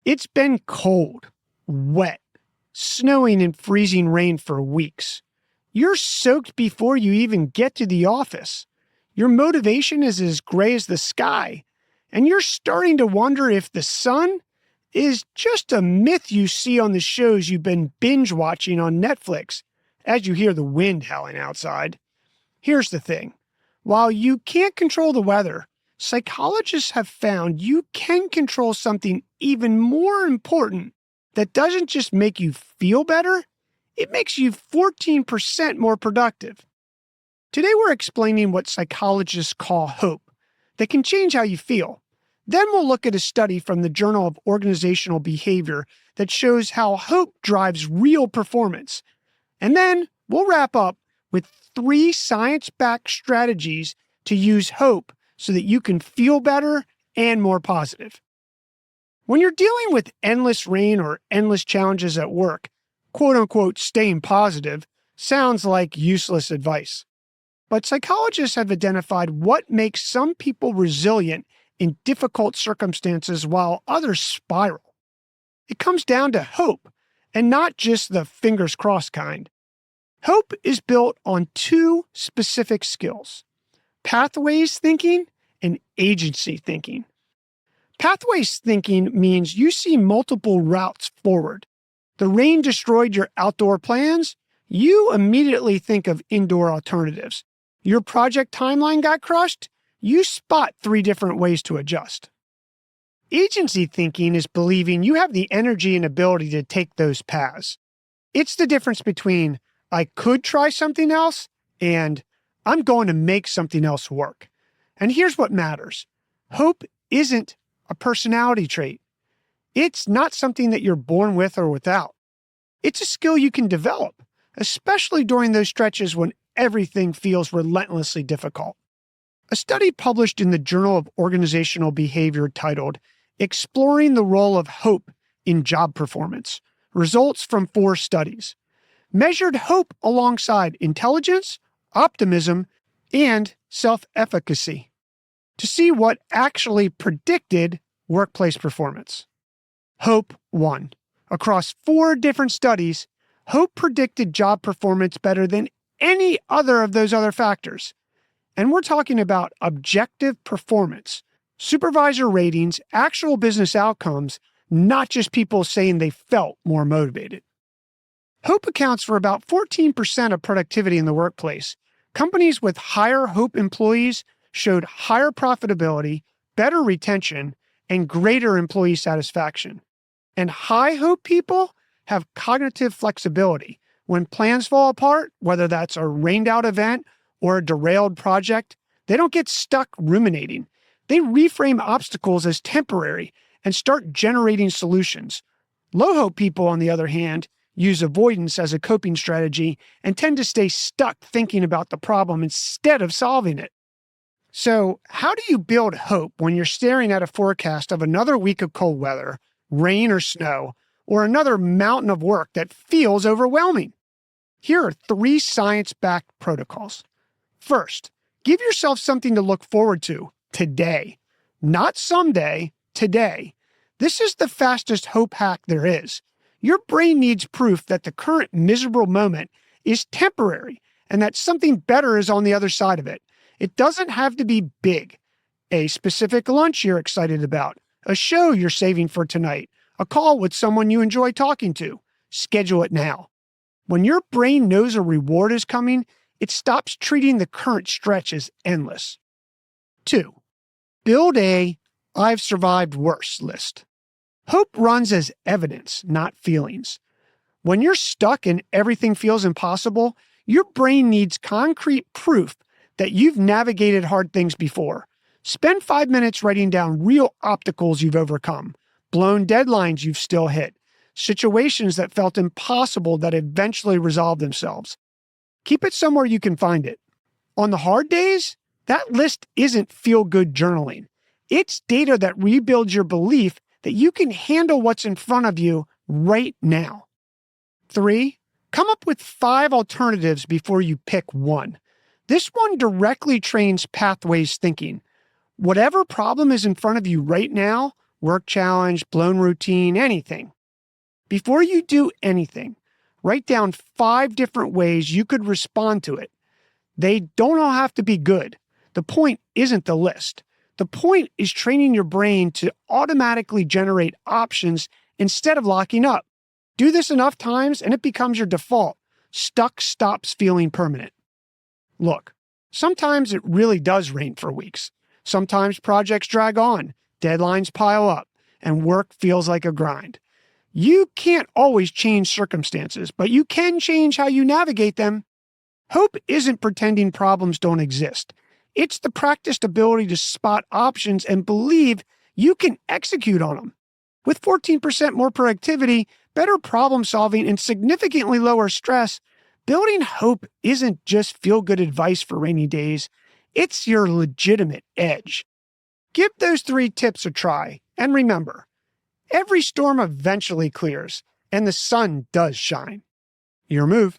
It's been cold, wet, snowing and freezing rain for weeks. You're soaked before you even get to the office. Your motivation is as gray as the sky, and you're starting to wonder if the sun is just a myth you see on the shows you've been binge watching on Netflix as you hear the wind howling outside. Here's the thing. While you can't control the weather, psychologists have found you can control something even more important that doesn't just make you feel better, it makes you 14% more productive. Today we're explaining what psychologists call hope that can change how you feel. Then we'll look at a study from the Journal of Organizational Behavior that shows how hope drives real performance. And then we'll wrap up with 3 science-backed strategies to use hope so that you can feel better and more positive. When you're dealing with endless rain or endless challenges at work, quote-unquote staying positive sounds like useless advice. But psychologists have identified what makes some people resilient in difficult circumstances while others spiral. It comes down to hope, and not just the fingers crossed kind. Hope is built on 2 specific skills: pathways thinking and agency thinking. Pathways thinking means you see multiple routes forward. The rain destroyed your outdoor plans, you immediately think of indoor alternatives. Your project timeline got crushed, you spot 3 different ways to adjust. Agency thinking is believing you have the energy and ability to take those paths. It's the difference between I could try something else and I'm going to make something else work. And here's what matters. Hope isn't a personality trait. It's not something that you're born with or without. It's a skill you can develop, especially during those stretches when everything feels relentlessly difficult. A study published in the Journal of Organizational Behavior titled Exploring the Role of Hope in Job Performance, results from 4 studies, measured hope alongside intelligence, optimism, and self-efficacy to see what actually predicted workplace performance. Hope won. Across 4 different studies, hope predicted job performance better than any other of those other factors. And we're talking about objective performance, supervisor ratings, actual business outcomes, not just people saying they felt more motivated. Hope accounts for about 14% of productivity in the workplace. Companies with higher hope employees showed higher profitability, better retention, and greater employee satisfaction. And high hope people have cognitive flexibility. When plans fall apart, whether that's a rained out event or a derailed project, they don't get stuck ruminating. They reframe obstacles as temporary and start generating solutions. Low hope people, on the other hand, use avoidance as a coping strategy and tend to stay stuck thinking about the problem instead of solving it. So, how do you build hope when you're staring at a forecast of another week of cold weather, rain or snow, or another mountain of work that feels overwhelming? Here are 3 science-backed protocols. First, give yourself something to look forward to today. Not someday, today. This is the fastest hope hack there is. Your brain needs proof that the current miserable moment is temporary and that something better is on the other side of it. It doesn't have to be big. A specific lunch you're excited about, a show you're saving for tonight, a call with someone you enjoy talking to. Schedule it now. When your brain knows a reward is coming, it stops treating the current stretch as endless. 2, build a I've survived worse list. Hope runs as evidence, not feelings. When you're stuck and everything feels impossible, your brain needs concrete proof that you've navigated hard things before. Spend 5 minutes writing down real obstacles you've overcome, blown deadlines you've still hit, situations that felt impossible that eventually resolved themselves. Keep it somewhere you can find it. On the hard days, that list isn't feel-good journaling. It's data that rebuilds your belief that you can handle what's in front of you right now. 3, come up with 5 alternatives before you pick one. This one directly trains pathways thinking. Whatever problem is in front of you right now, work challenge, blown routine, anything. Before you do anything, write down 5 different ways you could respond to it. They don't all have to be good. The point isn't the list. The point is training your brain to automatically generate options instead of locking up. Do this enough times and it becomes your default. Stuck stops feeling permanent. Look, sometimes it really does rain for weeks. Sometimes projects drag on, deadlines pile up, and work feels like a grind. You can't always change circumstances, but you can change how you navigate them. Hope isn't pretending problems don't exist. It's the practiced ability to spot options and believe you can execute on them. With 14% more productivity, better problem solving, and significantly lower stress, building hope isn't just feel-good advice for rainy days. It's your legitimate edge. Give those 3 tips a try, and remember, every storm eventually clears, and the sun does shine. Your move.